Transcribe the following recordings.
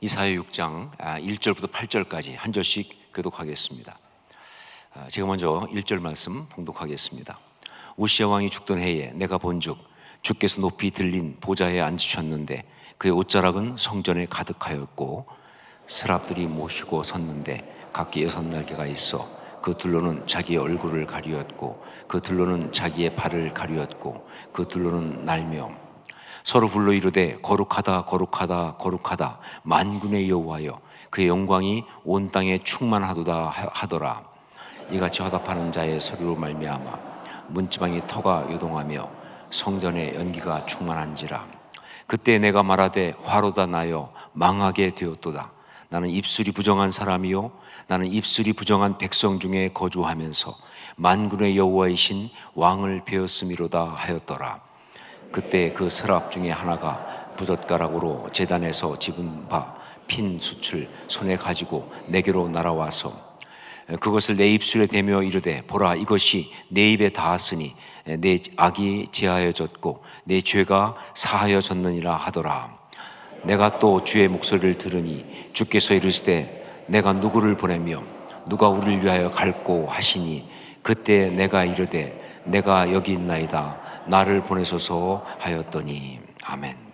이사야 6장 1절부터 8절까지 한 절씩 교독하겠습니다. 제가 먼저 1절 말씀 봉독하겠습니다. 우시야 왕이 죽던 해에 내가 본즉 주께서 높이 들린 보좌에 앉으셨는데 그의 옷자락은 성전에 가득하였고 스랍들이 모시고 섰는데 각기 6날개가 있어 그 둘로는 자기의 얼굴을 가리었고 그 둘로는 자기의 발을 가리었고 그 둘로는 날며 서로 불러 이르되 거룩하다 거룩하다 거룩하다 만군의 여호와여 그의 영광이 온 땅에 충만하도다 하더라. 이같이 화답하는 자의 소리로 말미암아 문지방이 터가 요동하며 성전에 연기가 충만한지라. 그때 내가 말하되 화로다 나여 망하게 되었도다. 나는 입술이 부정한 사람이요 나는 입술이 부정한 백성 중에 거주하면서 만군의 여호와이신 왕을 배웠음이로다 하였더라. 그때 그 서랍 중에 하나가 부젓가락으로 제단에서 집은 바 핀 숯을 손에 가지고 내게로 날아와서 그것을 내 입술에 대며 이르되 보라 이것이 내 입에 닿았으니 내 악이 제하여졌고 내 죄가 사하여졌느니라 하더라. 내가 또 주의 목소리를 들으니 주께서 이르시되 내가 누구를 보내며 누가 우리를 위하여 갈꼬 하시니 그때 내가 이르되 내가 여기 있나이다 나를 보내소서 하였더니 아멘.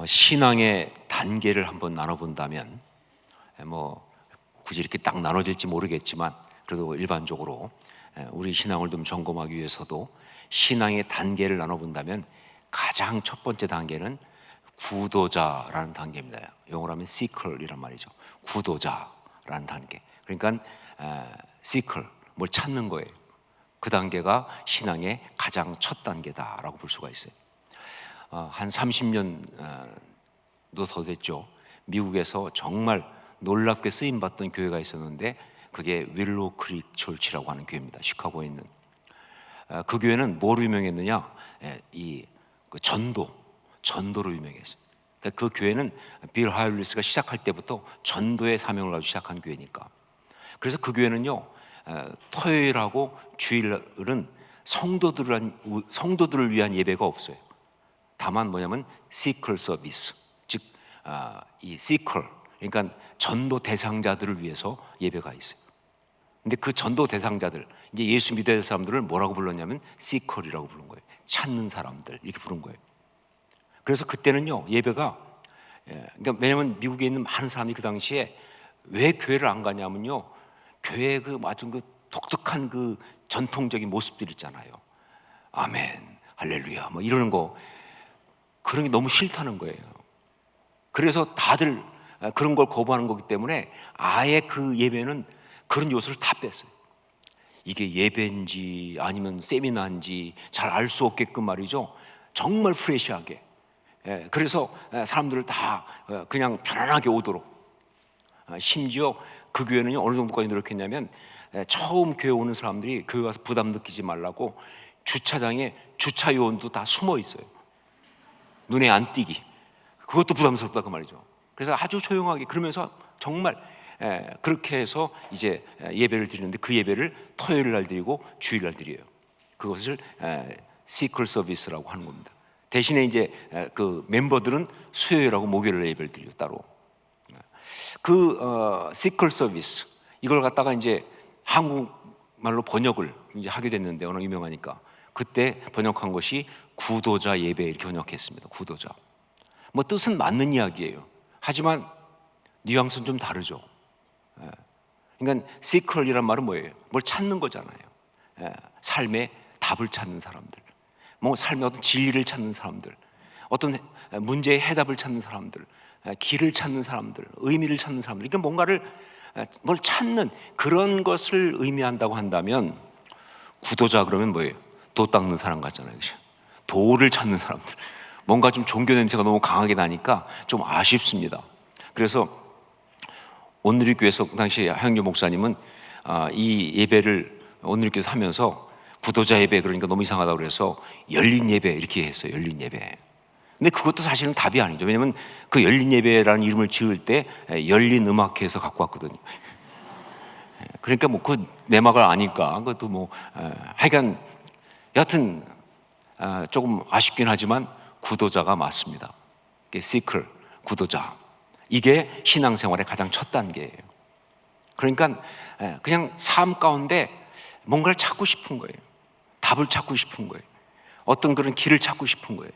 신앙의 단계를 한번 나눠본다면 굳이 이렇게 딱 나눠질지 모르겠지만 그래도 일반적으로 우리 신앙을 좀 점검하기 위해서도 신앙의 단계를 나눠본다면 가장 첫 번째 단계는 구도자라는 단계입니다. 영어로 하면 seeker이란 말이죠. 구도자라는 단계. 그러니까 seeker, 뭘 찾는 거예요. 그 단계가 신앙의 가장 첫 단계다라고 볼 수가 있어요. 한 30년도 더 됐죠. 미국에서 정말 놀랍게 쓰임받던 교회가 있었는데 그게 윌로우 크릭 철치라고 하는 교회입니다. 시카고에 있는. 그 교회는 뭐로 유명했느냐? 그 전도로 유명했어요. 그러니까 그 교회는 빌 하율리스가 시작할 때부터 전도의 사명을 가지고 시작한 교회니까. 그래서 그 교회는요, 토요일하고 주일은 성도들을 위한 예배가 없어요. 다만 뭐냐면 시컬 서비스, 즉 이 시컬, 그러니까 전도 대상자들을 위해서 예배가 있어요. 근데 그 전도 대상자들, 이제 예수 믿어야 될 사람들을 뭐라고 불렀냐면 시컬이라고 부른 거예요. 찾는 사람들 이렇게 부른 거예요. 그래서 그때는요 예배가, 그러니까 왜냐면 미국에 있는 많은 사람들이 그 당시에 왜 교회를 안 가냐면요, 교회의 그 아주 그 독특한 그 전통적인 모습들 있잖아요. 아멘, 할렐루야, 뭐 이러는 거, 그런 게 너무 싫다는 거예요. 그래서 다들 그런 걸 거부하는 거기 때문에 아예 그 예배는 그런 요소를 다 뺐어요. 이게 예배인지 아니면 세미나인지 잘 알 수 없게끔 말이죠. 정말 프레시하게. 그래서 사람들을 다 그냥 편안하게 오도록. 심지어 그 교회는 어느 정도까지 노력했냐면 처음 교회 오는 사람들이 교회 와서 부담 느끼지 말라고 주차장에 주차 요원도 다 숨어 있어요. 눈에 안 띄기. 그것도 부담스럽다 그 말이죠. 그래서 아주 조용하게, 그러면서 정말 그렇게 해서 이제 예배를 드리는데 그 예배를 토요일 날 드리고 주일 날 드려요. 그것을 시컬 서비스라고 하는 겁니다. 대신에 이제 그 멤버들은 수요일하고 목요일 예배를 드려요, 따로. 그 시컬 서비스, 이걸 갖다가 이제 한국말로 번역을 이제 하게 됐는데, 워낙 유명하니까 그때 번역한 것이 구도자 예배 이렇게 번역했습니다. 구도자. 뭐 뜻은 맞는 이야기예요. 하지만 뉘앙스는 좀 다르죠. 그러니까 시컬이란 말은 뭐예요? 뭘 찾는 거잖아요. 삶의 답을 찾는 사람들, 뭐 삶의 어떤 진리를 찾는 사람들, 어떤 문제의 해답을 찾는 사람들, 길을 찾는 사람들, 의미를 찾는 사람들, 그러니까 뭔가를 뭘 찾는 그런 것을 의미한다고 한다면, 구도자 그러면 뭐예요? 도 닦는 사람 같잖아요. 그렇죠? 도를 찾는 사람들. 뭔가 좀 종교 냄새가 너무 강하게 나니까 좀 아쉽습니다. 그래서 온누리교회에서 그 당시 하영조 목사님은 이 예배를 온누리교회에서 하면서 구도자 예배 그러니까 너무 이상하다고 그래서 열린 예배 이렇게 했어요. 열린 예배. 근데 그것도 사실은 답이 아니죠. 왜냐하면 그 열린 예배라는 이름을 지을 때 열린 음악회에서 갖고 왔거든요. 그러니까 뭐 그 내막을 아니까 그것도 뭐 하여간 여하튼 조금 아쉽긴 하지만 구도자가 맞습니다. 시클, 구도자. 이게 신앙생활의 가장 첫 단계예요. 그러니까 그냥 삶 가운데 뭔가를 찾고 싶은 거예요. 답을 찾고 싶은 거예요. 어떤 그런 길을 찾고 싶은 거예요.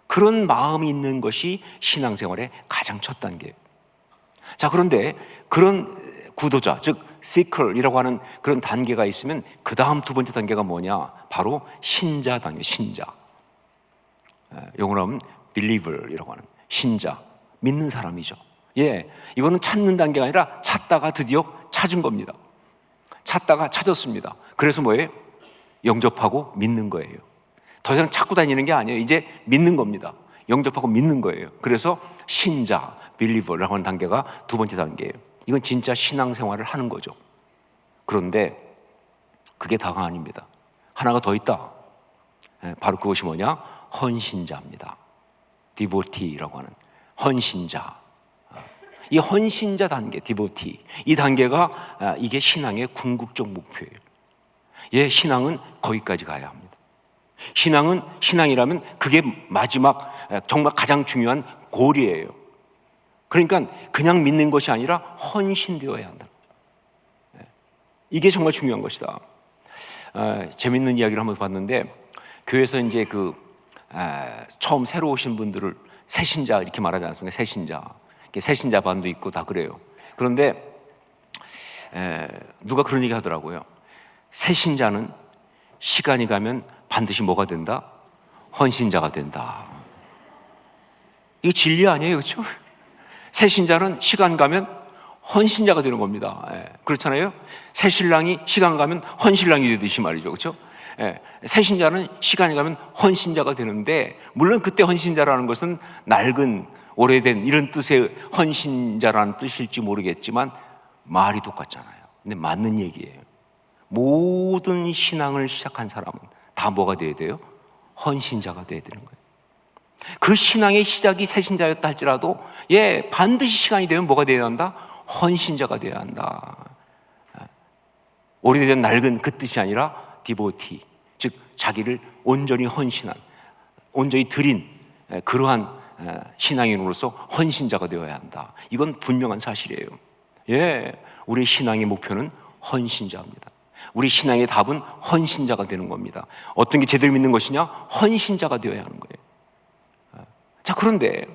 그런 마음이 있는 것이 신앙생활의 가장 첫 단계예요. 자, 그런데 그런 구도자, 즉 시클이라고 하는 그런 단계가 있으면 그 다음 두 번째 단계가 뭐냐? 바로 신자 단계, 신자. 영어로 하면 believer이라고 하는 신자, 믿는 사람이죠. 이거는 찾는 단계가 아니라 찾다가 드디어 찾은 겁니다. 찾다가 찾았습니다. 그래서 뭐예요? 영접하고 믿는 거예요. 더 이상 찾고 다니는 게 아니에요. 이제 믿는 겁니다. 영접하고 믿는 거예요. 그래서 신자, believer라고 하는 단계가 두 번째 단계예요. 이건 진짜 신앙생활을 하는 거죠. 그런데 그게 다가 아닙니다. 하나가 더 있다. 바로 그것이 뭐냐? 헌신자입니다. devotee라고 하는 헌신자. 이 헌신자 단계, devotee, 이 단계가 이게 신앙의 궁극적 목표예요. 신앙은 거기까지 가야 합니다. 신앙이라면 그게 마지막 정말 가장 중요한 골이에요. 그러니까 그냥 믿는 것이 아니라 헌신되어야 한다. 이게 정말 중요한 것이다. 재밌는 이야기를 한번 봤는데, 교회에서 이제 처음 새로 오신 분들을 새신자 이렇게 말하지 않습니까? 새신자 반도 있고 다 그래요. 그런데 누가 그런 얘기 하더라고요. 새신자는 시간이 가면 반드시 뭐가 된다? 헌신자가 된다. 이거 진리 아니에요, 그렇죠? 새신자는 시간 가면 헌신자가 되는 겁니다. 그렇잖아요. 새신랑이 시간 가면 헌신랑이 되듯이 말이죠, 그렇죠? 새신자는 시간이 가면 헌신자가 되는데, 물론 그때 헌신자라는 것은 낡은 오래된 이런 뜻의 헌신자라는 뜻일지 모르겠지만 말이 똑같잖아요. 근데 맞는 얘기예요. 모든 신앙을 시작한 사람은 다 뭐가 돼야 돼요? 헌신자가 돼야 되는 거예요. 그 신앙의 시작이 새신자였다 할지라도 반드시 시간이 되면 뭐가 돼야 한다? 헌신자가 돼야 한다. 오래된 낡은 그 뜻이 아니라 디보티, 즉 자기를 온전히 헌신한, 온전히 드린 그러한 신앙인으로서 헌신자가 되어야 한다. 이건 분명한 사실이에요. 우리 신앙의 목표는 헌신자입니다. 우리 신앙의 답은 헌신자가 되는 겁니다. 어떤 게 제대로 믿는 것이냐? 헌신자가 되어야 하는 거예요. 자, 그런데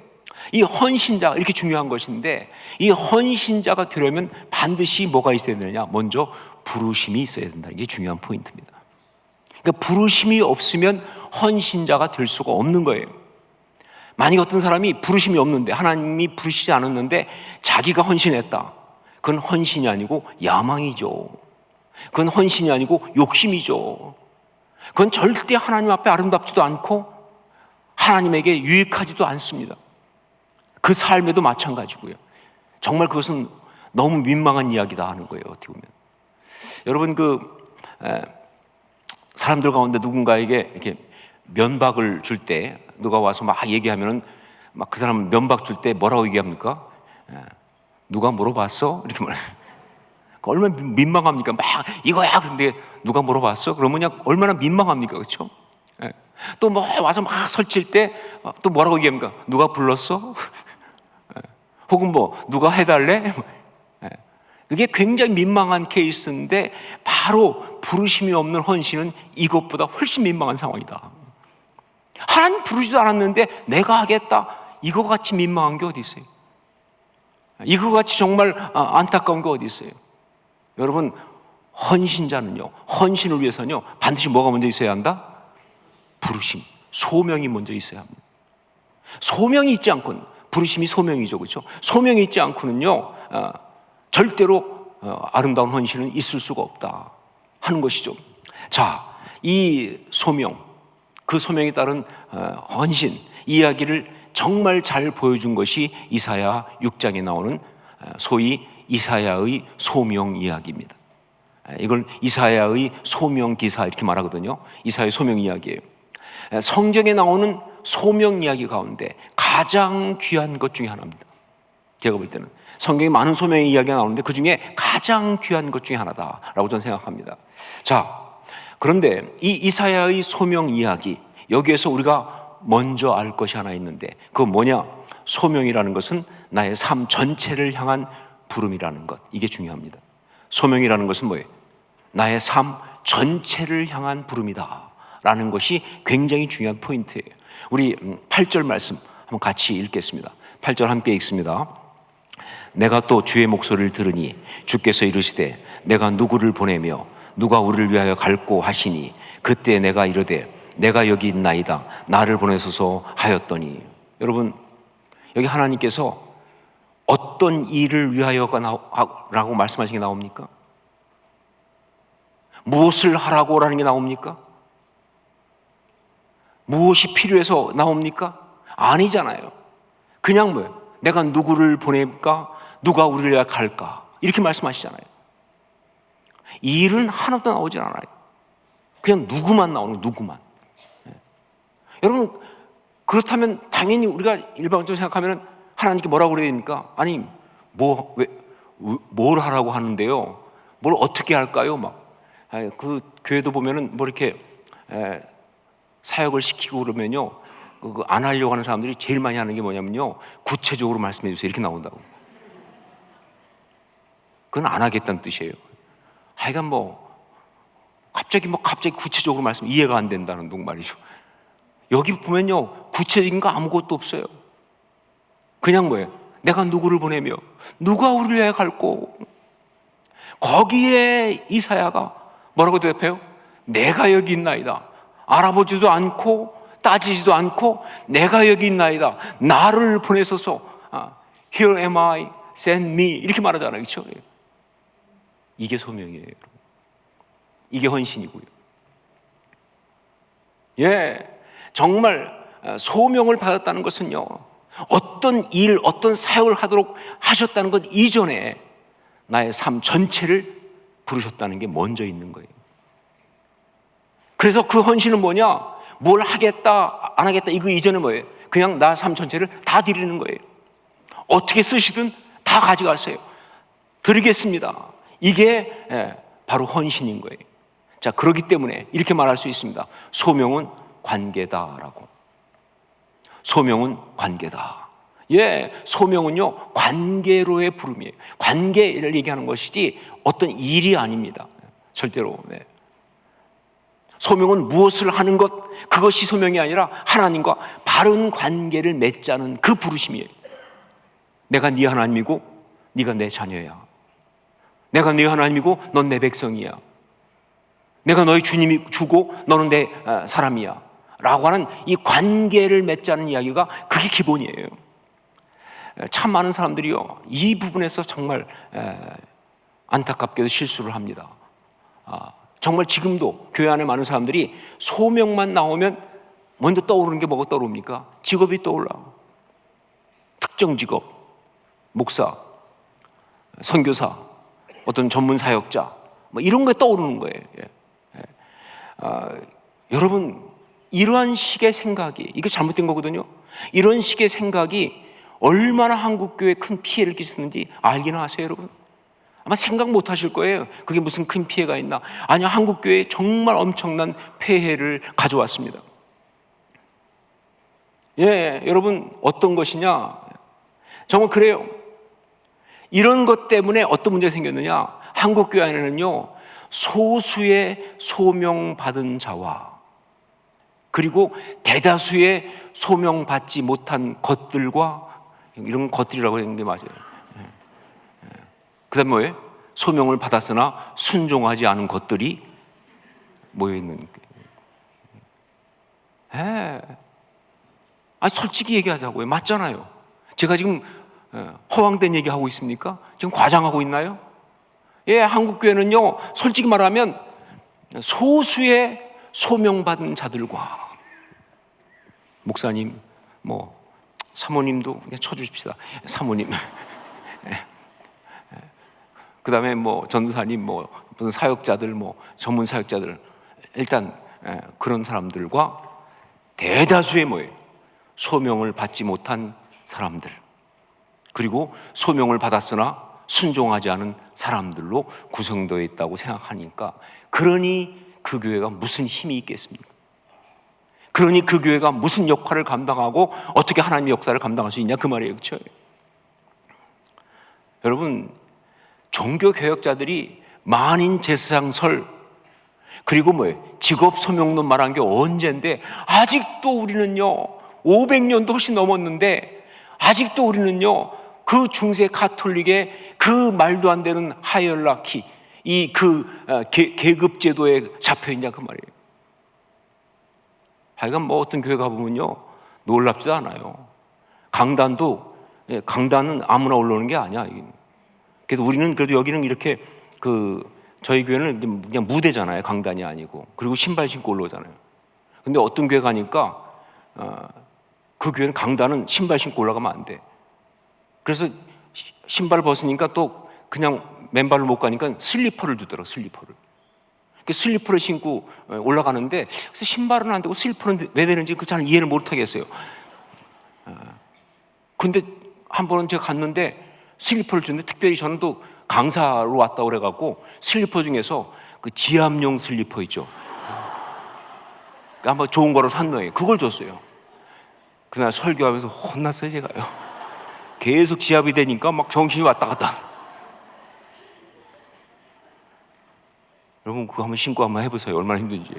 이 헌신자, 이렇게 중요한 것인데, 이 헌신자가 되려면 반드시 뭐가 있어야 되느냐? 먼저 부르심이 있어야 된다. 이게 중요한 포인트입니다. 그러니까 부르심이 없으면 헌신자가 될 수가 없는 거예요. 만약 어떤 사람이 부르심이 없는데, 하나님이 부르시지 않았는데 자기가 헌신했다. 그건 헌신이 아니고 야망이죠. 그건 헌신이 아니고 욕심이죠. 그건 절대 하나님 앞에 아름답지도 않고 하나님에게 유익하지도 않습니다. 그 삶에도 마찬가지고요. 정말 그것은 너무 민망한 이야기다 하는 거예요, 어떻게 보면. 여러분, 사람들 가운데 누군가에게 이렇게 면박을 줄 때, 누가 와서 막 얘기하면은 막 그 사람 면박 줄 때 뭐라고 얘기합니까? 누가 물어봤어? 이렇게 말해요. 얼마나 민망합니까? 막 이거야. 근데 누가 물어봤어? 그러면 얼마나 민망합니까? 그렇죠? 또 뭐 와서 막 설칠 때 또 뭐라고 얘기합니까? 누가 불렀어? 혹은 뭐 누가 해달래? 그게 굉장히 민망한 케이스인데, 바로 부르심이 없는 헌신은 이것보다 훨씬 민망한 상황이다. 하나님 부르지도 않았는데 내가 하겠다, 이거 같이 민망한 게 어디 있어요? 이거 같이 정말 안타까운 게 어디 있어요? 여러분, 헌신자는요, 헌신을 위해서는요, 반드시 뭐가 먼저 있어야 한다? 부르심, 소명이 먼저 있어야 합니다. 소명이 있지 않고는, 부르심이 소명이죠, 그렇죠? 소명이 있지 않고는요, 절대로 아름다운 헌신은 있을 수가 없다 하는 것이죠. 자, 이 소명, 그 소명에 따른 헌신, 이야기를 정말 잘 보여준 것이 이사야 6장에 나오는 소위 이사야의 소명 이야기입니다. 이걸 이사야의 소명 기사 이렇게 말하거든요. 이사야의 소명 이야기예요. 성경에 나오는 소명 이야기 가운데 가장 귀한 것 중에 하나입니다. 제가 볼 때는 성경에 많은 소명의 이야기가 나오는데 그 중에 가장 귀한 것 중에 하나다라고 저는 생각합니다. 자, 그런데 이 이사야의 소명 이야기, 여기에서 우리가 먼저 알 것이 하나 있는데 그건 뭐냐? 소명이라는 것은 나의 삶 전체를 향한 부름이라는 것. 이게 중요합니다. 소명이라는 것은 뭐예요? 나의 삶 전체를 향한 부름이다 라는 것이 굉장히 중요한 포인트예요. 우리 8절 말씀 한번 같이 읽겠습니다. 8절 함께 읽습니다. 내가 또 주의 목소리를 들으니 주께서 이르시되 내가 누구를 보내며 누가 우리를 위하여 갈고 하시니 그때 내가 이르되 내가 여기 있나이다 나를 보내소서 하였더니. 여러분, 여기 하나님께서 어떤 일을 위하여라고 말씀하신 게 나옵니까? 무엇을 하라고 라는 게 나옵니까? 무엇이 필요해서 나옵니까? 아니잖아요. 그냥 뭐예요? 내가 누구를 보낼까? 누가 우리를 위하여 갈까? 이렇게 말씀하시잖아요. 일은 하나도 나오질 않아요. 그냥 누구만 나오는 거예요. 누구만. 여러분, 그렇다면 당연히 우리가 일반적으로 생각하면 하나님께 뭐라고 그래야 됩니까? 아니, 뭘 하라고 하는데요? 뭘 어떻게 할까요? 그 교회도 보면은 뭐 이렇게 사역을 시키고 그러면요, 안 하려고 하는 사람들이 제일 많이 하는 게 뭐냐면요, 구체적으로 말씀해 주세요. 이렇게 나온다고. 그건 안 하겠다는 뜻이에요. 하여간 갑자기 구체적으로 말씀 이해가 안 된다는 둥 말이죠. 여기 보면요, 구체적인 거 아무것도 없어요. 그냥 뭐예요? 내가 누구를 보내며 누가 우리를 위하여 갈고. 거기에 이사야가 뭐라고 대답해요? 내가 여기 있나이다. 알아보지도 않고 따지지도 않고 내가 여기 있나이다. 나를 보내소서. Here am I, send me. 이렇게 말하잖아요. 그렇죠? 이게 소명이에요. 이게 헌신이고요. 정말 소명을 받았다는 것은요, 어떤 일, 어떤 사역을 하도록 하셨다는 것 이전에 나의 삶 전체를 부르셨다는 게 먼저 있는 거예요. 그래서 그 헌신은 뭐냐? 뭘 하겠다, 안 하겠다, 이거 이전에 뭐예요? 그냥 나 삶 전체를 다 드리는 거예요. 어떻게 쓰시든 다 가져가세요. 드리겠습니다. 이게 바로 헌신인 거예요. 자, 그렇기 때문에 이렇게 말할 수 있습니다. 소명은 관계다라고. 소명은 관계다. 소명은요, 관계로의 부름이에요. 관계를 얘기하는 것이지 어떤 일이 아닙니다. 절대로. 소명은 무엇을 하는 것, 그것이 소명이 아니라 하나님과 바른 관계를 맺자는 그 부르심이에요. 내가 네 하나님이고 네가 내 자녀야. 내가 네 하나님이고 넌 내 백성이야. 내가 너의 주님이 주고 너는 내 사람이야 라고 하는 이 관계를 맺자는 이야기가 그게 기본이에요. 참 많은 사람들이요, 이 부분에서 정말 안타깝게도 실수를 합니다. 정말 지금도 교회 안에 많은 사람들이 소명만 나오면 먼저 떠오르는 게 뭐가 떠오릅니까? 직업이 떠올라. 특정 직업, 목사, 선교사, 어떤 전문 사역자, 이런 게 떠오르는 거예요. 여러분, 이러한 식의 생각이, 이게 잘못된 거거든요. 이런 식의 생각이 얼마나 한국교회에 큰 피해를 끼쳤는지 알기는 하세요, 여러분? 아마 생각 못 하실 거예요. 그게 무슨 큰 피해가 있나? 아니요, 한국교회에 정말 엄청난 폐해를 가져왔습니다. 여러분, 어떤 것이냐? 정말 그래요. 이런 것 때문에 어떤 문제가 생겼느냐? 한국교회 안에는요, 소수의 소명받은 자와 그리고 대다수의 소명받지 못한 것들과, 이런 것들이라고 하는 게 맞아요. 그 다음에 뭐예요? 소명을 받았으나 순종하지 않은 것들이 모여있는 거예요. 솔직히 얘기하자고요. 맞잖아요. 제가 지금 허황된 얘기하고 있습니까? 지금 과장하고 있나요? 한국교회는요, 솔직히 말하면 소수의 소명받은 자들과, 목사님, 사모님도 그냥 쳐주십시다. 사모님. 그 다음에 전도사님, 무슨 사역자들, 전문 사역자들, 일단 그런 사람들과 대다수의 소명을 받지 못한 사람들, 그리고 소명을 받았으나 순종하지 않은 사람들로 구성되어 있다고 생각하니까, 그러니 그 교회가 무슨 힘이 있겠습니까? 그러니 그 교회가 무슨 역할을 감당하고 어떻게 하나님의 역사를 감당할 수 있냐 그 말이에요. 그렇죠? 여러분, 종교개혁자들이 만인 제사장설 그리고 직업 소명론 말한 게 언젠데 아직도 우리는요 500년도 훨씬 넘었는데 아직도 우리는요 그 중세 가톨릭의 그 말도 안 되는 하이얼라키 계급 제도에 잡혀있냐 그 말이에요. 하여간 어떤 교회 가보면요 놀랍지도 않아요. 강단은 아무나 올라오는 게 아니야. 그래도 우리는 그래도 여기는 이렇게 저희 교회는 그냥 무대잖아요. 강단이 아니고. 그리고 신발 신고 올라오잖아요. 근데 어떤 교회 가니까 그 교회는 강단은 신발 신고 올라가면 안 돼. 그래서 신발을 벗으니까 또 그냥 맨발로 못 가니까 슬리퍼를 주더라고. 슬리퍼를 신고 올라가는데 그래서 신발은 안 되고 슬리퍼는 왜 되는지 잘 이해를 못 하겠어요. 근데 한 번은 제가 갔는데 슬리퍼를 주는데 특별히 저는 또 강사로 왔다고 그래갖고 슬리퍼 중에서 그 지압용 슬리퍼 있죠. 한번 좋은 거로 산 거예요. 그걸 줬어요. 그날 설교하면서 혼났어요, 제가요. 계속 지압이 되니까 막 정신이 왔다 갔다. 여러분 그거 한번 신고 한번 해보세요. 얼마나 힘든지.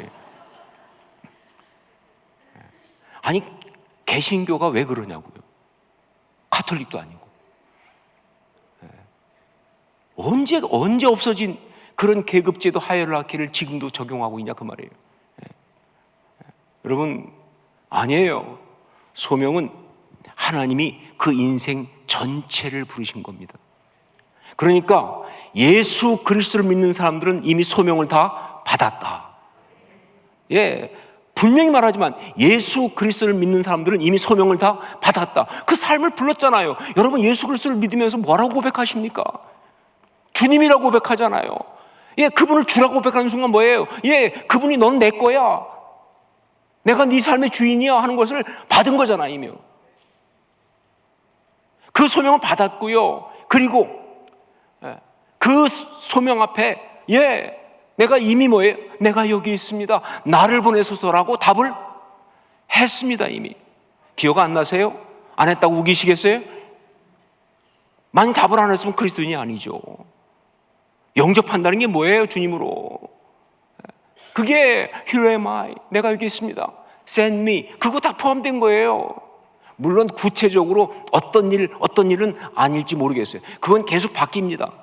아니 개신교가 왜 그러냐고요. 가톨릭도 아니고. 언제 없어진 그런 계급제도 하이라키를 지금도 적용하고 있냐 그 말이에요. 여러분 아니에요. 소명은 하나님이 그 인생 전체를 부르신 겁니다. 그러니까 예수 그리스도를 믿는 사람들은 이미 소명을 다 받았다. 분명히 말하지만 예수 그리스도를 믿는 사람들은 이미 소명을 다 받았다. 그 삶을 불렀잖아요. 여러분 예수 그리스도를 믿으면서 뭐라고 고백하십니까? 주님이라고 고백하잖아요. 그분을 주라고 고백하는 순간 뭐예요? 그분이 넌 내 거야. 내가 네 삶의 주인이야 하는 것을 받은 거잖아 이미. 그 소명을 받았고요. 그리고 그 소명 앞에 내가 이미 뭐예요? 내가 여기 있습니다. 나를 보내소서라고 답을 했습니다 이미. 기억 안 나세요? 안 했다고 우기시겠어요? 만약 답을 안 했으면 그리스도인이 아니죠. 영접한다는 게 뭐예요? 주님으로. 그게 Here am I. 내가 여기 있습니다. Send me. 그거 다 포함된 거예요. 물론 구체적으로 어떤 일은 아닐지 모르겠어요. 그건 계속 바뀝니다.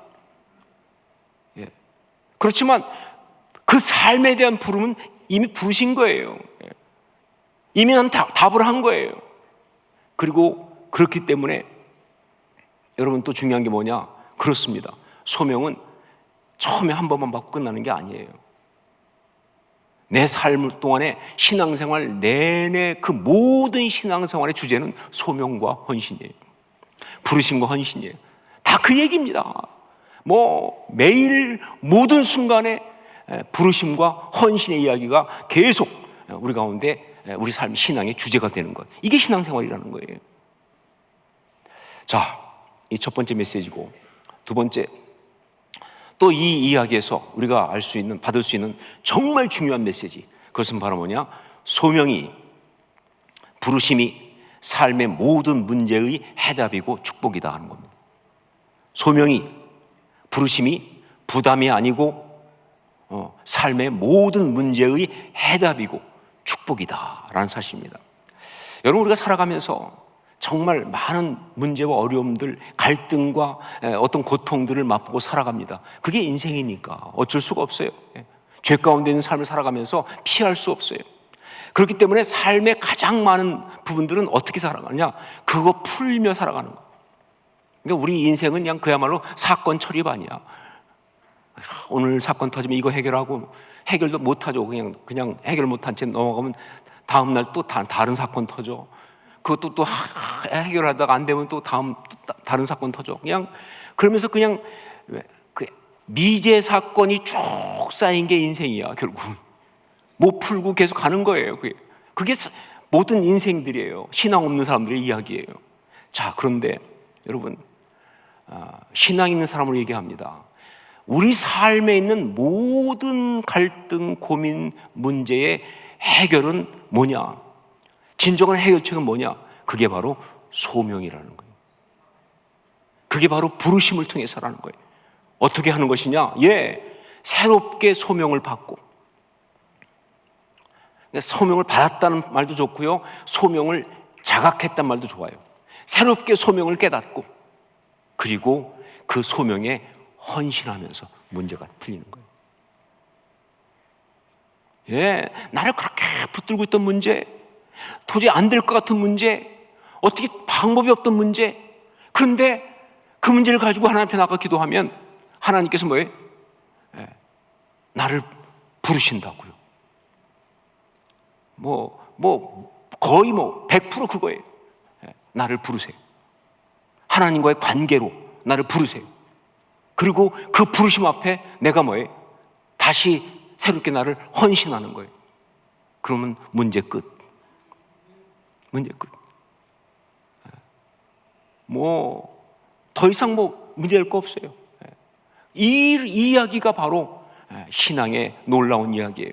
그렇지만 그 삶에 대한 부름은 이미 부르신 거예요. 이미 난 답을 한 거예요. 그리고 그렇기 때문에 여러분 또 중요한 게 뭐냐? 그렇습니다. 소명은 처음에 한 번만 받고 끝나는 게 아니에요. 내 삶 동안에 신앙생활 내내 그 모든 신앙생활의 주제는 소명과 헌신이에요. 부르심과 헌신이에요. 다 그 얘기입니다. 매일 모든 순간에 부르심과 헌신의 이야기가 계속 우리 가운데 우리 삶 신앙의 주제가 되는 것. 이게 신앙생활이라는 거예요. 자, 이 첫 번째 메시지고 두 번째 또 이 이야기에서 우리가 받을 수 있는 정말 중요한 메시지. 그것은 바로 뭐냐? 소명이, 부르심이 삶의 모든 문제의 해답이고 축복이다 하는 겁니다. 소명이, 부르심이 부담이 아니고 삶의 모든 문제의 해답이고 축복이다라는 사실입니다. 여러분 우리가 살아가면서 정말 많은 문제와 어려움들, 갈등과 어떤 고통들을 맛보고 살아갑니다. 그게 인생이니까 어쩔 수가 없어요. 죄 가운데 있는 삶을 살아가면서 피할 수 없어요. 그렇기 때문에 삶의 가장 많은 부분들은 어떻게 살아가느냐? 그거 풀며 살아가는 거예요. 그러니까 우리 인생은 그냥 그야말로 사건 처리반이야. 오늘 사건 터지면 이거 해결하고 해결도 못하죠. 그냥 해결 못한 채 넘어가면 다음날 또 다른 사건 터져. 그것도 또 해결하다가 안 되면 또 다른 사건 터져. 그러면서 그냥 그 미제 사건이 쭉 쌓인 게 인생이야. 결국 못 풀고 계속 가는 거예요. 그게 모든 인생들이에요. 신앙 없는 사람들의 이야기예요. 자, 그런데 여러분 신앙 있는 사람으로 얘기합니다. 우리 삶에 있는 모든 갈등, 고민, 문제의 해결은 뭐냐? 진정한 해결책은 뭐냐? 그게 바로 소명이라는 거예요. 그게 바로 부르심을 통해서라는 거예요. 어떻게 하는 것이냐? 새롭게 소명을 받고, 소명을 받았다는 말도 좋고요, 소명을 자각했단 말도 좋아요. 새롭게 소명을 깨닫고, 그리고 그 소명에 헌신하면서 문제가 풀리는 거예요. 나를 그렇게 붙들고 있던 문제, 도저히 안 될 것 같은 문제, 어떻게 방법이 없던 문제, 그런데 그 문제를 가지고 하나님 앞에 나가 기도하면 하나님께서 뭐예요? 나를 부르신다고요. 거의 100% 그거예요. 나를 부르세요. 하나님과의 관계로 나를 부르세요. 그리고 그 부르심 앞에 내가 뭐예요? 다시 새롭게 나를 헌신하는 거예요. 그러면 문제 끝. 문제 끝. 더 이상 문제될 거 없어요. 이 이야기가 바로 신앙의 놀라운 이야기예요.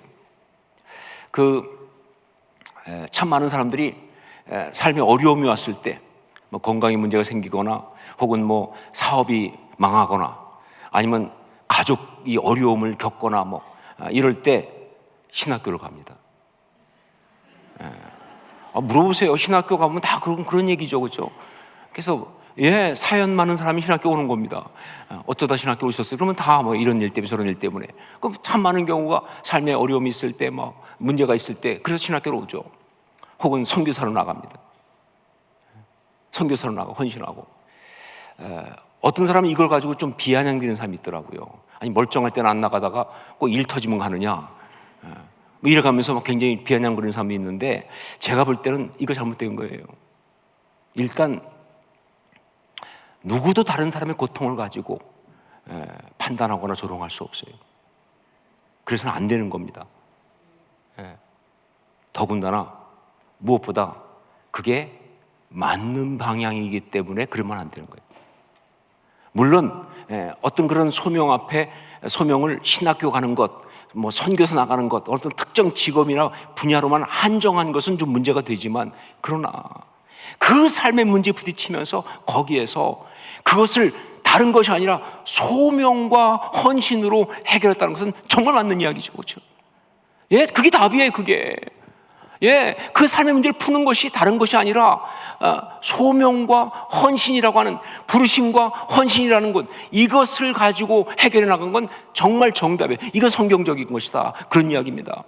참 많은 사람들이 삶에 어려움이 왔을 때, 건강에 문제가 생기거나 혹은 사업이 망하거나 아니면 가족이 어려움을 겪거나 이럴 때 신학교를 갑니다. 물어보세요. 신학교 가면 다 그런 얘기죠, 그렇죠? 그래서 사연 많은 사람이 신학교 오는 겁니다. 어쩌다 신학교 오셨어요? 그러면 다 이런 일 때문에 저런 일 때문에. 그럼 참 많은 경우가 삶에 어려움이 있을 때, 문제가 있을 때, 그래서 신학교로 오죠. 혹은 선교사로 나갑니다. 선교사로 나가 헌신하고. 어떤 사람은 이걸 가지고 좀 비아냥대는 사람이 있더라고요. 아니, 멀쩡할 때는 안 나가다가 꼭 일 터지면 가느냐, 이래가면서 굉장히 비아냥거리는 사람이 있는데, 제가 볼 때는 이거 잘못된 거예요. 일단 누구도 다른 사람의 고통을 가지고 판단하거나 조롱할 수 없어요. 그래서는 안 되는 겁니다. 더군다나 무엇보다 그게 맞는 방향이기 때문에 그러면 안 되는 거예요. 물론 어떤 그런 소명 앞에, 소명을 신학교 가는 것, 선교사 나가는 것, 어떤 특정 직업이나 분야로만 한정한 것은 좀 문제가 되지만, 그러나 그 삶의 문제에 부딪히면서 거기에서 그것을 다른 것이 아니라 소명과 헌신으로 해결했다는 것은 정말 맞는 이야기죠, 그렇죠? 그게 답이에요. 그게 그 삶의 문제를 푸는 것이 다른 것이 아니라 소명과 헌신이라고 하는, 부르심과 헌신이라는 것, 이것을 가지고 해결해 나간 건 정말 정답이에요. 이건 성경적인 것이다, 그런 이야기입니다.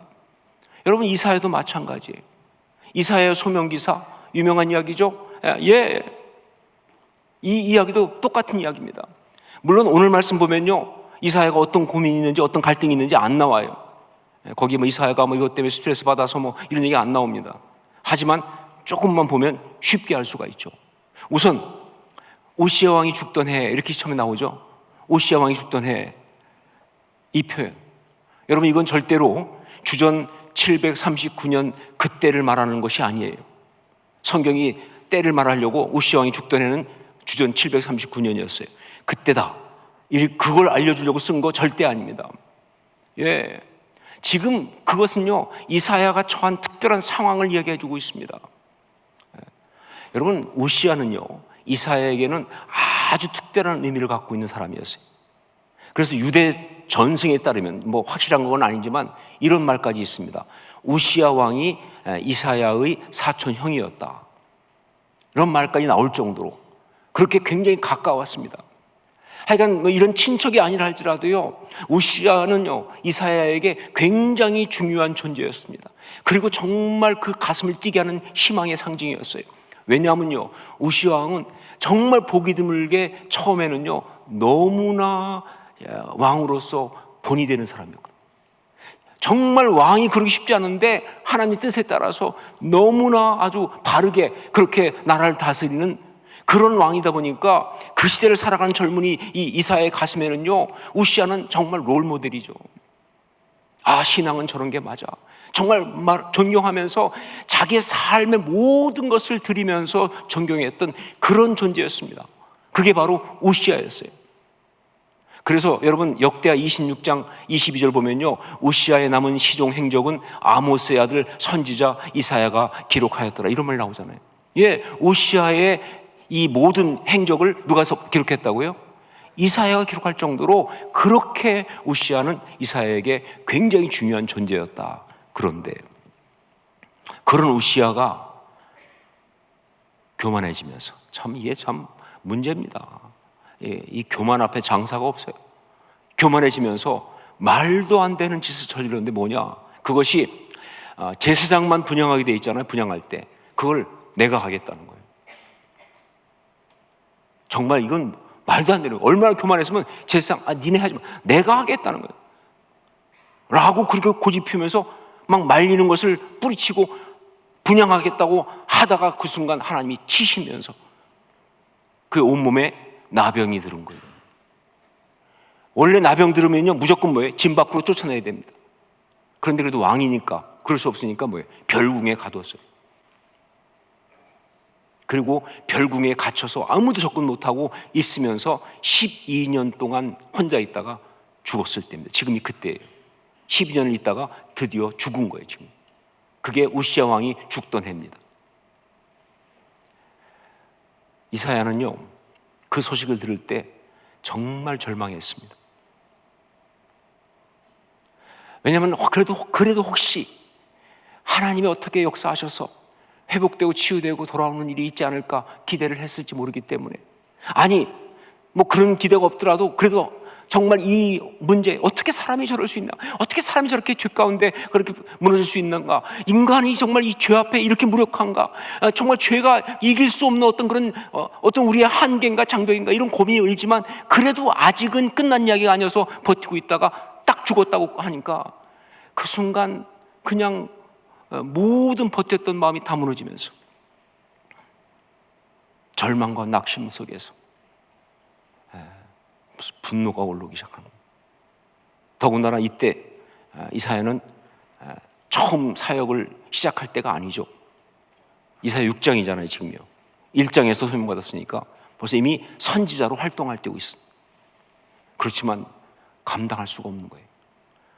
여러분, 이사야도 마찬가지예요. 이사야 소명기사, 유명한 이야기죠. 이 이야기도 똑같은 이야기입니다. 물론 오늘 말씀 보면요, 이사야가 어떤 고민이 있는지, 어떤 갈등이 있는지 안 나와요. 거기 이사야가 이것 때문에 스트레스 받아서 이런 얘기 안 나옵니다. 하지만 조금만 보면 쉽게 알 수가 있죠. 우선 오시아 왕이 죽던 해, 이렇게 처음에 나오죠. 오시아 왕이 죽던 해, 이 표현, 여러분, 이건 절대로 주전 739년 그때를 말하는 것이 아니에요. 성경이 때를 말하려고 오시아 왕이 죽던 해는 주전 739년이었어요. 그때다, 그걸 알려주려고 쓴 거 절대 아닙니다. 지금 그것은요, 이사야가 처한 특별한 상황을 이야기해 주고 있습니다. 여러분, 우시아는요, 이사야에게는 아주 특별한 의미를 갖고 있는 사람이었어요. 그래서 유대 전승에 따르면, 확실한 건 아니지만 이런 말까지 있습니다. 우시아 왕이 이사야의 사촌 형이었다, 이런 말까지 나올 정도로 그렇게 굉장히 가까웠습니다. 하여간 이런 친척이 아니라 할지라도요, 우시아는요, 이사야에게 굉장히 중요한 존재였습니다. 그리고 정말 그 가슴을 뛰게 하는 희망의 상징이었어요. 왜냐하면요, 우시아 왕은 정말 보기 드물게 처음에는요, 너무나 왕으로서 본이 되는 사람이었거든요. 정말 왕이 그러기 쉽지 않은데 하나님의 뜻에 따라서 너무나 아주 바르게 그렇게 나라를 다스리는 그런 왕이다 보니까 그 시대를 살아가는 젊은이 이 이사야의 가슴에는요, 우시아는 정말 롤모델이죠. 신앙은 저런 게 맞아, 정말 존경하면서 자기의 삶의 모든 것을 드리면서 존경했던 그런 존재였습니다. 그게 바로 우시아였어요. 그래서 여러분 역대하 26장 22절 보면요, 우시아의 남은 시종 행적은 아모스의 아들 선지자 이사야가 기록하였더라, 이런 말 나오잖아요. 예, 우시아의 이 모든 행적을 누가 기록했다고요? 이사야가 기록할 정도로 그렇게 우시아는 이사야에게 굉장히 중요한 존재였다. 그런데 그런 우시아가 교만해지면서, 참 이게 참 문제입니다. 이 교만 앞에 장사가 없어요. 교만해지면서 말도 안 되는 짓을 저질렀는데 뭐냐? 그것이 제사장만 분향하게 돼 있잖아요. 분향할 때 그걸 내가 하겠다는 거예요. 정말 이건 말도 안 되는 거예요. 얼마나 교만했으면 제사장 니네 하지 마, 내가 하겠다는 거예요 라고 그렇게 고집 피우면서 막 말리는 것을 뿌리치고 분향하겠다고 하다가 그 순간 하나님이 치시면서 그 온몸에 나병이 들은 거예요. 원래 나병 들으면요 무조건 뭐예요? 진 밖으로 쫓아내야 됩니다. 그런데 그래도 왕이니까 그럴 수 없으니까 뭐예요? 별궁에 가뒀어요. 그리고 별궁에 갇혀서 아무도 접근 못하고 있으면서 12년 동안 혼자 있다가 죽었을 때입니다. 지금이 그때예요. 12년을 있다가 드디어 죽은 거예요. 지금 그게 우시아 왕이 죽던 해입니다. 이사야는요 그 소식을 들을 때 정말 절망했습니다. 왜냐하면 그래도 혹시 하나님이 어떻게 역사하셔서 회복되고 치유되고 돌아오는 일이 있지 않을까 기대를 했을지 모르기 때문에, 아니 뭐 그런 기대가 없더라도 그래도 정말 이 문제, 어떻게 사람이 저럴 수 있나, 어떻게 사람이 저렇게 죄 가운데 그렇게 무너질 수 있는가, 인간이 정말 이 죄 앞에 이렇게 무력한가, 정말 죄가 이길 수 없는 어떤 그런 어떤 우리의 한계인가 장벽인가, 이런 고민이 일지만 그래도 아직은 끝난 이야기가 아니어서 버티고 있다가 딱 죽었다고 하니까 그 순간 그냥 모든 버텼던 마음이 다 무너지면서 절망과 낙심 속에서 무슨 분노가 올라오기 시작하는 거예요. 더군다나 이때 이사야는 처음 사역을 시작할 때가 아니죠. 이사야 6장이잖아요 지금요. 1장에서 소명받았으니까 벌써 이미 선지자로 활동할 때고 있어요. 그렇지만 감당할 수가 없는 거예요.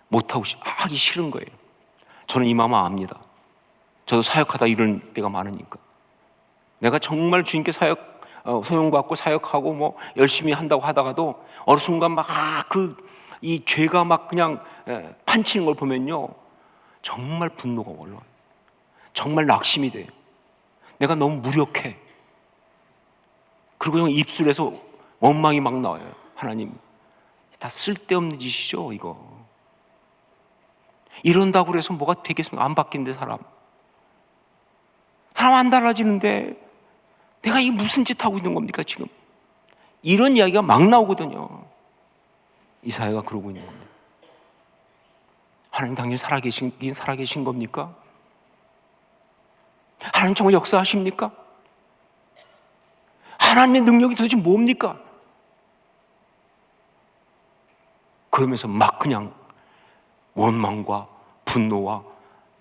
못하고 하기 싫은 거예요. 저는 이 마음 압니다. 저도 사역하다 이런 때가 많으니까 내가 정말 주님께 소용받고 사역하고 뭐 열심히 한다고 하다가도 어느 순간 막 이 죄가 막 그냥 판치는 걸 보면요 정말 분노가 올라와요. 정말 낙심이 돼요. 내가 너무 무력해. 그리고 입술에서 원망이 막 나와요. 하나님, 다 쓸데없는 짓이죠 이거. 이런다고 그래서 뭐가 되겠습니까? 안 바뀐대 사람 안 달라지는데 내가 이게 무슨 짓 하고 있는 겁니까 지금? 이런 이야기가 막 나오거든요. 이사야가 그러고 있는 겁니다. 하나님 당신 살아계신 겁니까? 하나님 정말 역사하십니까? 하나님의 능력이 도대체 뭡니까? 그러면서 막 그냥 원망과 분노와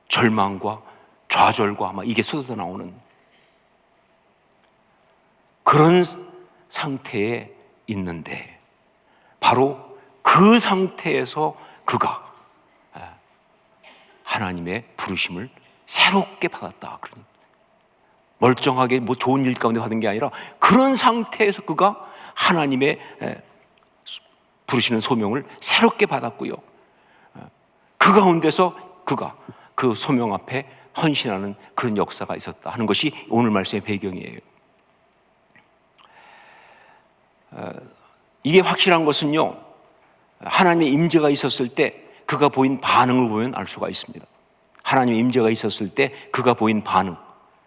절망과 좌절과 막 이게 쏟아져 나오는 그런 상태에 있는데, 바로 그 상태에서 그가 하나님의 부르심을 새롭게 받았다. 멀쩡하게 뭐 좋은 일 가운데 받은 게 아니라 그런 상태에서 그가 하나님의 부르시는 소명을 새롭게 받았고요. 그 가운데서 그가 그 소명 앞에 헌신하는 그런 역사가 있었다 하는 것이 오늘 말씀의 배경이에요. 이게 확실한 것은요, 하나님의 임재가 있었을 때 그가 보인 반응을 보면 알 수가 있습니다. 하나님의 임재가 있었을 때 그가 보인 반응,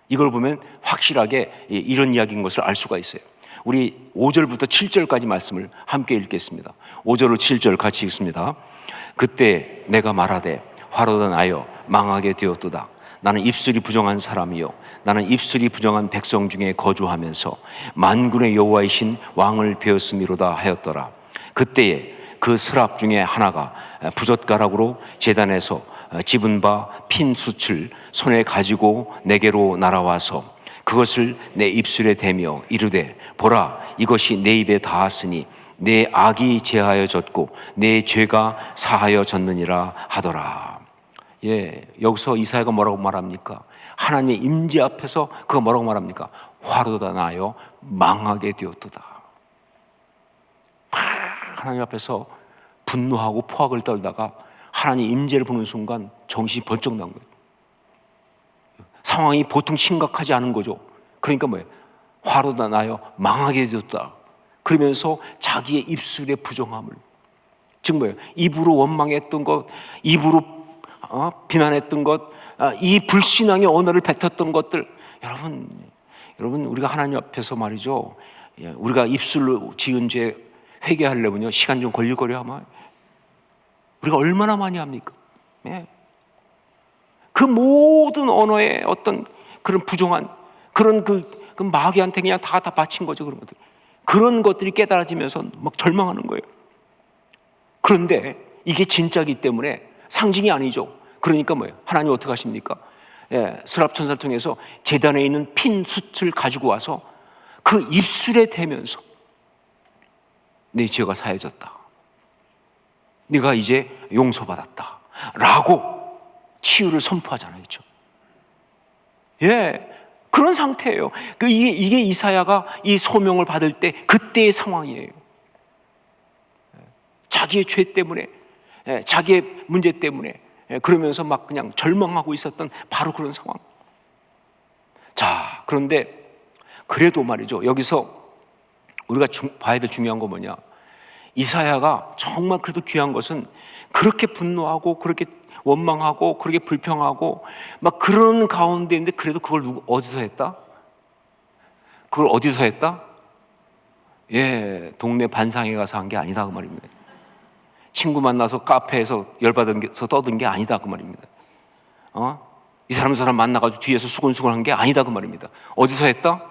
이걸 보면 확실하게 이런 이야기인 것을 알 수가 있어요. 우리 5절부터 7절까지 말씀을 함께 읽겠습니다. 5절로 7절 같이 읽습니다. 그때 내가 말하되 화로다 나여 망하게 되었도다. 나는 입술이 부정한 사람이요 나는 입술이 부정한 백성 중에 거주하면서 만군의 여호와이신 왕을 배웠음이로다 하였더라. 그때에 그 스랍 중에 하나가 부젓가락으로 제단에서 집은 바 핀 숯을 손에 가지고 내게로 날아와서 그것을 내 입술에 대며 이르되 보라 이것이 내 입에 닿았으니 내 악이 제하여졌고 내 죄가 사하여졌느니라 하더라. 여기서 이사야가 뭐라고 말합니까? 하나님의 임재 앞에서 그가 뭐라고 말합니까? 화로다 나여 망하게 되었도다. 하나님 앞에서 분노하고 포악을 떨다가 하나님 임재를 보는 순간 정신이 번쩍 난 거예요. 상황이 보통 심각하지 않은 거죠. 그러니까 뭐예요? 화로다 나여 망하게 되었다. 그러면서 자기의 입술의 부정함을, 즉 뭐예요? 입으로 원망했던 것, 입으로 비난했던 것, 이 불신앙의 언어를 뱉었던 것들, 여러분 우리가 하나님 앞에서 말이죠, 우리가 입술로 지은 죄 회개하려면요 시간 좀 걸릴거려 아마. 우리가 얼마나 많이 합니까? 그 모든 언어의 어떤 그런 부정한 그런 그 마귀한테 그냥 다 바친 거죠. 그런 것들, 그런 것들이 깨달아지면서 막 절망하는 거예요. 그런데 이게 진짜이기 때문에 상징이 아니죠. 그러니까 뭐예요? 하나님 어떻게 하십니까? 스랍천사를 통해서 제단에 있는 핀 숯을 가지고 와서 그 입술에 대면서 내 죄가 사해졌다, 네가 이제 용서받았다 라고 치유를 선포하잖아요. 그렇죠? 그런 상태예요. 이게 이사야가 이 소명을 받을 때 그때의 상황이에요. 자기의 죄 때문에, 자기의 문제 때문에 그러면서 막 그냥 절망하고 있었던 바로 그런 상황. 자, 그런데 그래도 말이죠, 여기서 우리가 봐야 될 중요한 건 뭐냐? 이사야가 정말 그래도 귀한 것은 그렇게 분노하고 그렇게 원망하고 그렇게 불평하고 막 그런 가운데인데 그래도 그걸 어디서 했다? 그걸 어디서 했다? 동네 반상에 가서 한 게 아니다 그 말입니다. 친구 만나서 카페에서 열받아서 떠든 게 아니다 그 말입니다. 이 사람 만나가지고 뒤에서 수근수근 한 게 아니다 그 말입니다. 어디서 했다?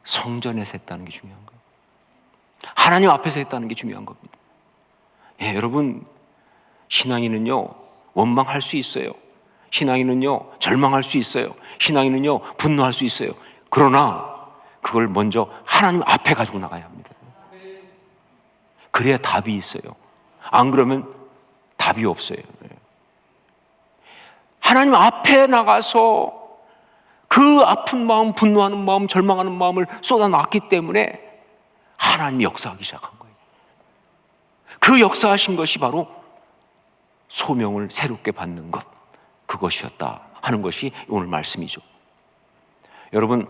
성전에서 했다는 게 중요한 거예요. 하나님 앞에서 했다는 게 중요한 겁니다. 여러분, 신앙인은요 원망할 수 있어요. 신앙인은요 절망할 수 있어요. 신앙인은요 분노할 수 있어요. 그러나 그걸 먼저 하나님 앞에 가지고 나가야 합니다. 그래야 답이 있어요. 안 그러면 답이 없어요. 하나님 앞에 나가서 그 아픈 마음, 분노하는 마음, 절망하는 마음을 쏟아놨기 때문에 하나님이 역사하기 시작한 거예요. 그 역사하신 것이 바로 소명을 새롭게 받는 것, 그것이었다 하는 것이 오늘 말씀이죠. 여러분,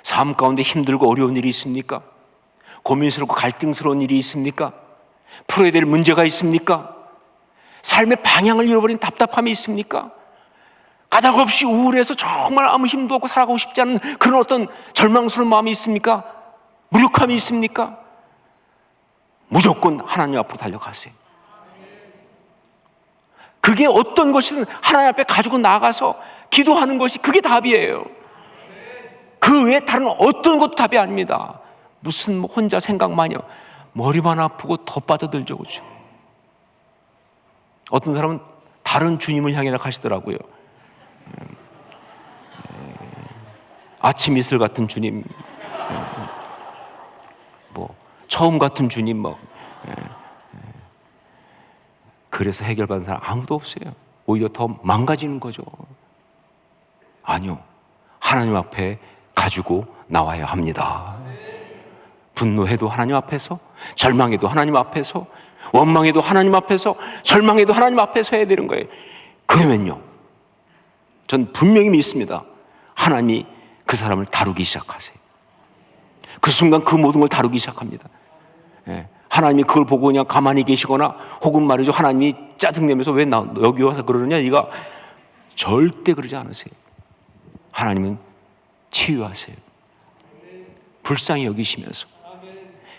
삶 가운데 힘들고 어려운 일이 있습니까? 고민스럽고 갈등스러운 일이 있습니까? 풀어야 될 문제가 있습니까? 삶의 방향을 잃어버린 답답함이 있습니까? 까닭없이 우울해서 정말 아무 힘도 없고 살아가고 싶지 않은 그런 어떤 절망스러운 마음이 있습니까? 무력함이 있습니까? 무조건 하나님 앞으로 달려가세요. 그게 어떤 것이든 하나님 앞에 가지고 나가서 기도하는 것이 그게 답이에요. 그 외에 다른 어떤 것도 답이 아닙니다. 무슨 혼자 생각 마녀, 머리만 아프고 더 빠져들죠. 그렇죠? 어떤 사람은 다른 주님을 향해 가시더라고요. 아침 이슬 같은 주님, 처음 같은 주님, 그래서 해결받은 사람 아무도 없어요. 오히려 더 망가지는 거죠. 아니요, 하나님 앞에 가지고 나와야 합니다. 분노해도 하나님 앞에서, 절망해도 하나님 앞에서, 원망해도 하나님 앞에서, 절망해도 하나님 앞에서 해야 되는 거예요. 그러면요, 전 분명히 믿습니다. 하나님이 그 사람을 다루기 시작하세요. 그 순간 그 모든 걸 다루기 시작합니다. 하나님이 그걸 보고 그냥 가만히 계시거나 혹은 말이죠, 하나님이 짜증내면서 왜 나 여기 와서 그러느냐, 네가 절대 그러지 않으세요. 하나님은 치유하세요. 불쌍히 여기시면서,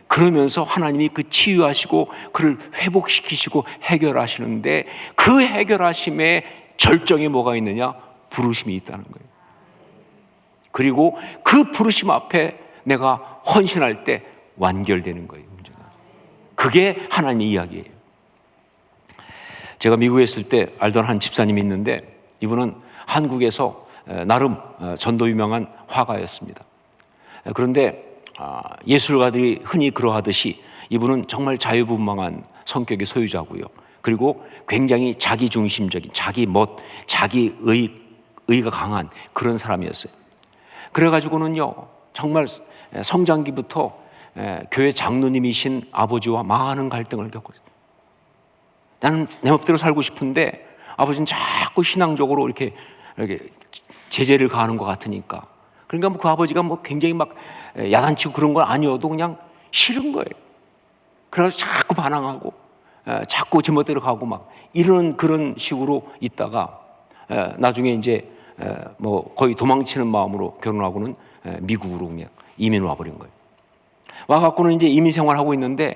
그러면서 하나님이 그 치유하시고 그를 회복시키시고 해결하시는데, 그 해결하심의 절정에 뭐가 있느냐? 부르심이 있다는 거예요. 그리고 그 부르심 앞에 내가 헌신할 때 완결되는 거예요. 문제가. 그게 하나님의 이야기예요. 제가 미국에 있을 때 알던 한 집사님이 있는데, 이분은 한국에서 나름 전도 유명한 화가였습니다. 그런데 예술가들이 흔히 그러하듯이 이분은 정말 자유분방한 성격의 소유자고요. 그리고 굉장히 자기중심적인, 자기의가 강한 그런 사람이었어요. 그래가지고는요, 정말 성장기부터 교회 장로님이신 아버지와 많은 갈등을 겪었어요. 나는 내 멋대로 살고 싶은데 아버지는 자꾸 신앙적으로 이렇게 제재를 가하는 것 같으니까. 그러니까 그 아버지가 굉장히 막 야단치고 그런 건 아니어도 그냥 싫은 거예요. 그래서 자꾸 반항하고 자꾸 제 멋대로 가고 막 이런 그런 식으로 있다가 나중에 이제 거의 도망치는 마음으로 결혼하고는 미국으로 그냥 이민 와버린 거예요. 와갖고는 이제 이민 생활하고 있는데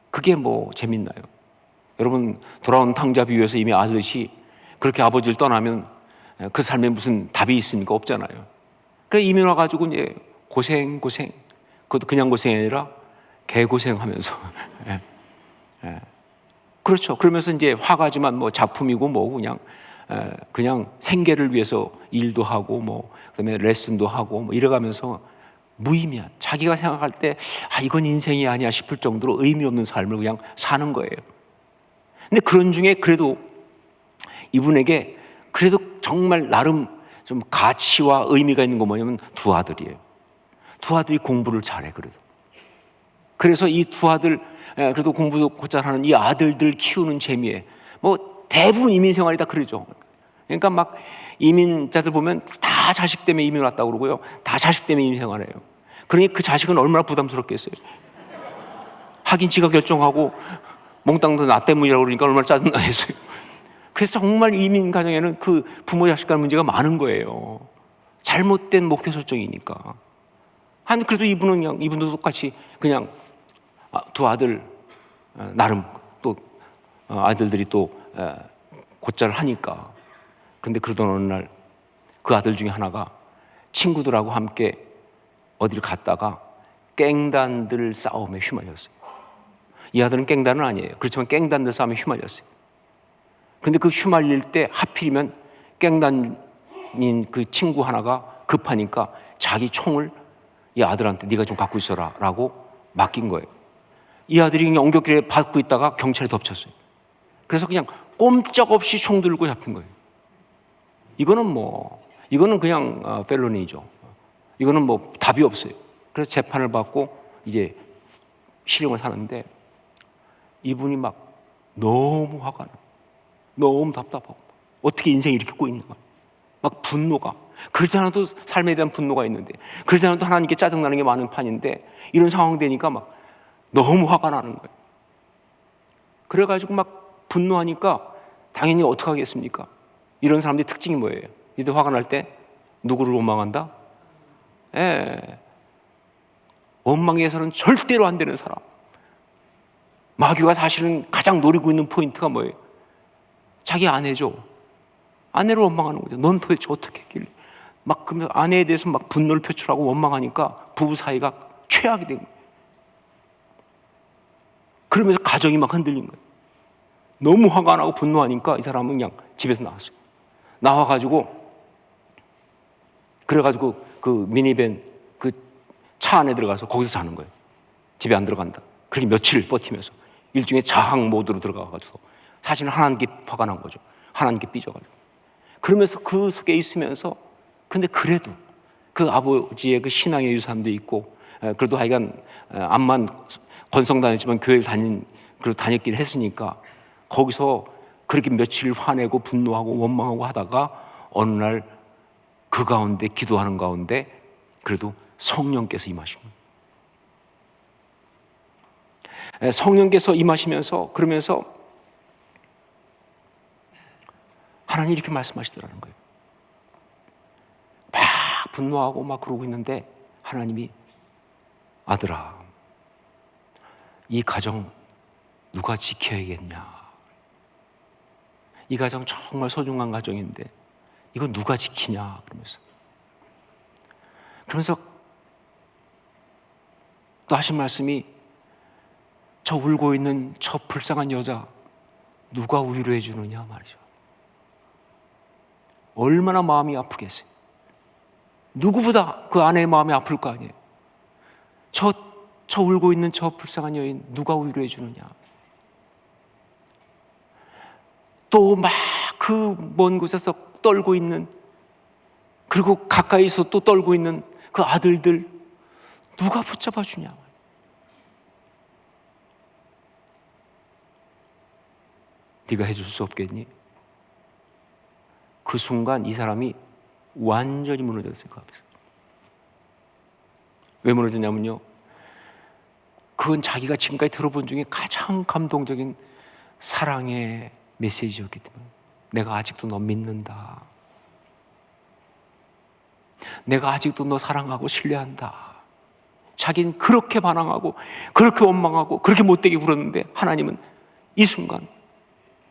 그게 재밌나요? 여러분, 돌아온 탕자 비유에서 이미 아듯이 그렇게 아버지를 떠나면 그 삶에 무슨 답이 있습니까? 없잖아요. 그러니까 이민 와가지고 이제 고생, 그것도 그냥 고생이 아니라 개고생하면서 그렇죠. 그러면서 이제 화가지만 작품이고 그냥 생계를 위해서 일도 하고 그다음에 레슨도 하고 이래가면서 무의미한, 자기가 생각할 때 이건 인생이 아니야 싶을 정도로 의미 없는 삶을 그냥 사는 거예요. 근데 그런 중에 그래도 이분에게 그래도 정말 나름 좀 가치와 의미가 있는 건 뭐냐면 두 아들이에요. 두 아들이 공부를 잘해. 그래서 이 두 아들, 그래도 공부도 곧잘 하는 이 아들들 키우는 재미에 대부분 이민 생활이 다 그러죠. 그러니까 막 이민자들 보면 다 자식 때문에 이민 왔다고 그러고요, 다 자식 때문에 이민 생활해요. 그러니 그 자식은 얼마나 부담스럽겠어요. 하긴 지가 결정하고 몽땅도 나 때문이라고 그러니까 얼마나 짜증나겠어요. 그래서 정말 이민 가정에는 그 부모 자식 간 문제가 많은 거예요. 잘못된 목표 설정이니까. 그래도 이분도 똑같이 그냥 두 아들, 나름 또 아들들이 또 곧잘 하니까. 그런데 그러던 어느 날 그 아들 중에 하나가 친구들하고 함께 어디를 갔다가 깽단들 싸움에 휘말렸어요. 이 아들은 깽단은 아니에요. 그렇지만 깽단들 싸움에 휘말렸어요. 근데 그 휘말릴 때 하필이면 깽단인 그 친구 하나가 급하니까 자기 총을 이 아들한테 네가 좀 갖고 있어라 라고 맡긴 거예요. 이 아들이 그냥 엉겹길에 받고 있다가 경찰에 덮쳤어요. 그래서 그냥 꼼짝없이 총 들고 잡힌 거예요. 이거는 그냥 펠로니죠. 이거는 답이 없어요. 그래서 재판을 받고 이제 실형을 사는데 이분이 너무 화가 나요. 너무 답답하고 어떻게 인생이 이렇게 꼬이는가. 분노가, 그러지 않아도 삶에 대한 분노가 있는데, 그러지 않아도 하나님께 짜증나는 게 많은 판인데 이런 상황 되니까 너무 화가 나는 거예요. 그래가지고 분노하니까 당연히 어떻게 하겠습니까? 이런 사람들의 특징이 뭐예요? 이들 화가 날 때 누구를 원망한다? 원망해서는 절대로 안 되는 사람. 마귀가 사실은 가장 노리고 있는 포인트가 뭐예요? 자기 아내죠. 아내를 원망하는 거죠. 넌 도대체 어떻게 했길래? 그러면 아내에 대해서 분노를 표출하고 원망하니까 부부 사이가 최악이 된 거예요. 그러면서 가정이 흔들린 거예요. 너무 화가 나고 분노하니까 이 사람은 그냥 집에서 나왔어요. 나와가지고 그래가지고 그 미니밴 그 차 안에 들어가서 거기서 자는 거예요. 집에 안 들어간다. 그렇게 며칠 버티면서 일종의 자학 모드로 들어가가지고 사실은 하나님께 화가 난 거죠. 하나님께 삐져가지고. 그러면서 그 속에 있으면서 근데 그래도 그 아버지의 그 신앙의 유산도 있고 그래도 하여간 암만 건성 다녔지만 교회를 다녔긴 했으니까 거기서 그렇게 며칠 화내고 분노하고 원망하고 하다가 어느 날 그 가운데 기도하는 가운데 그래도 성령께서 임하신 거예요. 성령께서 임하시면서 그러면서 하나님이 이렇게 말씀하시더라는 거예요. 막 분노하고 그러고 있는데 하나님이 아들아, 이 가정 누가 지켜야겠냐? 이 가정 정말 소중한 가정인데 이거 누가 지키냐? 그러면서 또 하신 말씀이 저 울고 있는 저 불쌍한 여자 누가 위로해 주느냐 말이죠. 얼마나 마음이 아프겠어요. 누구보다 그 아내의 마음이 아플 거 아니에요. 저 울고 있는 저 불쌍한 여인 누가 위로해 주느냐? 또 막 그 먼 곳에서 떨고 있는, 그리고 가까이서 또 떨고 있는 그 아들들 누가 붙잡아 주냐? 네가 해줄 수 없겠니? 그 순간 이 사람이 완전히 무너졌어요. 그 앞에서. 왜 무너졌냐면요, 그건 자기가 지금까지 들어본 중에 가장 감동적인 사랑의 메시지였기 때문에. 내가 아직도 너 믿는다. 내가 아직도 너 사랑하고 신뢰한다. 자기는 그렇게 반항하고 그렇게 원망하고 그렇게 못되게 굴었는데 하나님은 이 순간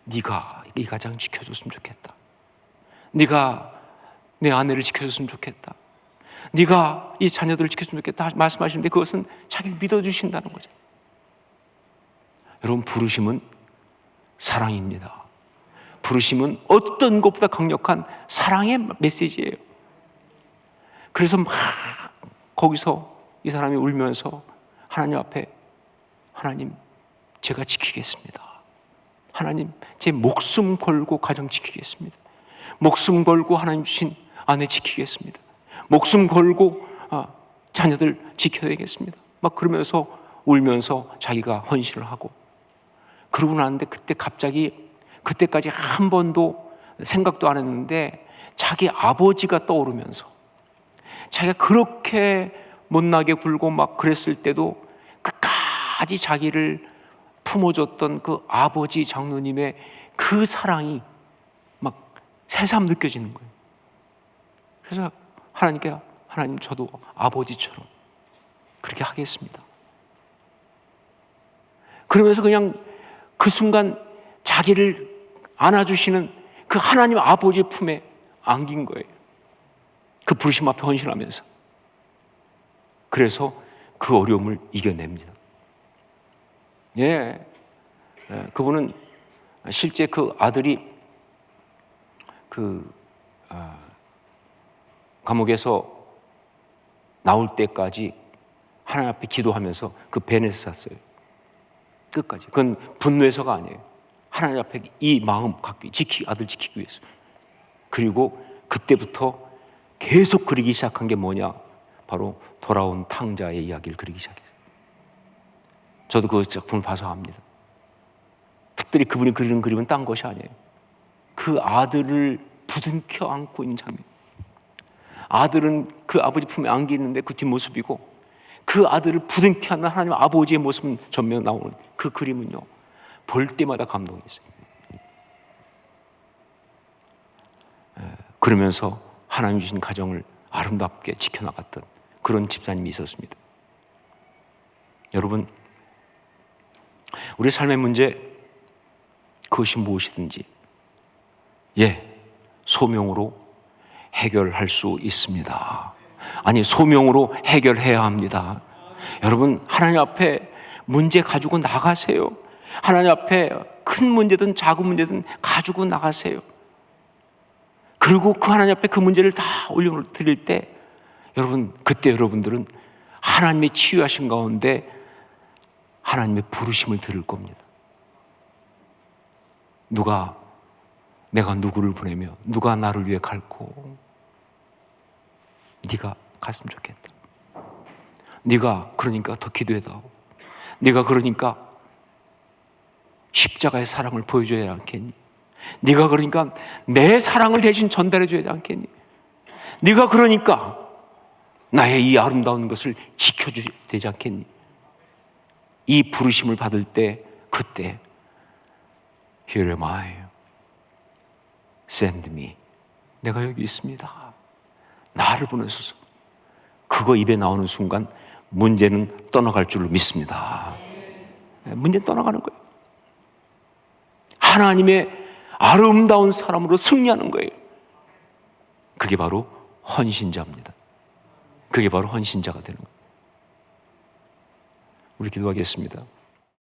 네가 이 가정 지켜줬으면 좋겠다. 네가 내 아내를 지켜줬으면 좋겠다. 네가 이 자녀들을 지켜줬으면 좋겠다 말씀하시는데, 그것은 자기를 믿어주신다는 거죠. 여러분, 부르심은 사랑입니다. 부르심은 어떤 것보다 강력한 사랑의 메시지예요. 그래서 막 거기서 이 사람이 울면서 하나님 앞에, 하나님, 제가 지키겠습니다. 하나님, 제 목숨 걸고 가정 지키겠습니다. 목숨 걸고 하나님 주신 아내 지키겠습니다. 목숨 걸고 자녀들 지켜야겠습니다. 막 그러면서 울면서 자기가 헌신을 하고, 그러고 나는데 그때 갑자기, 그때까지 한 번도 생각도 안 했는데 자기 아버지가 떠오르면서, 자기가 그렇게 못나게 굴고 막 그랬을 때도 끝까지 자기를 품어줬던 그 아버지 장로님의 그 사랑이 막 새삼 느껴지는 거예요. 그래서 하나님께, 하나님, 저도 아버지처럼 그렇게 하겠습니다. 그러면서 그냥 그 순간 자기를 안아주시는 그 하나님 아버지의 품에 안긴 거예요. 그 부르심 앞에 헌신하면서. 그래서 그 어려움을 이겨냅니다. 그분은 실제 그 아들이 감옥에서 나올 때까지 하나님 앞에 기도하면서 그 벤에서 샀어요. 끝까지. 그건 분노해서가 아니에요. 하나님 앞에 이 마음 갖고 아들 지키기 위해서. 그리고 그때부터 계속 그리기 시작한 게 뭐냐? 바로 돌아온 탕자의 이야기를 그리기 시작했어요. 저도 그 작품을 봐서 압니다. 특별히 그분이 그리는 그림은 딴 것이 아니에요. 그 아들을 부둥켜 안고 있는 장면. 아들은 그 아버지 품에 안겨 있는데 그 뒷모습이고, 그 아들을 부둥켜 안는 하나님 아버지의 모습은 전면에 나오는 그 그림은요, 볼 때마다 감동이 있어요. 그러면서 하나님 주신 가정을 아름답게 지켜나갔던 그런 집사님이 있었습니다. 여러분, 우리 삶의 문제, 그것이 무엇이든지 소명으로 해결할 수 있습니다. 아니, 소명으로 해결해야 합니다. 여러분, 하나님 앞에 문제 가지고 나가세요. 하나님 앞에 큰 문제든 작은 문제든 가지고 나가세요. 그리고 그 하나님 앞에 그 문제를 다 올려드릴 때, 여러분, 그때 여러분들은 하나님의 치유하신 가운데 하나님의 부르심을 들을 겁니다. 내가 누구를 보내며 누가 나를 위해 갈고, 네가 갔으면 좋겠다. 네가 그러니까 더 기도해다오. 네가 그러니까 십자가의 사랑을 보여줘야 하지 않겠니? 네가 그러니까 내 사랑을 대신 전달해줘야 하지 않겠니? 네가 그러니까 나의 이 아름다운 것을 지켜줘야 되지 않겠니? 이 부르심을 받을 때, 그때 Here am I, send me. 내가 여기 있습니다. 나를 보내소서. 그거 입에 나오는 순간 문제는 떠나갈 줄로 믿습니다. 문제는 떠나가는 거예요. 하나님의 아름다운 사람으로 승리하는 거예요. 그게 바로 헌신자입니다. 그게 바로 헌신자가 되는 거예요. 우리 기도하겠습니다.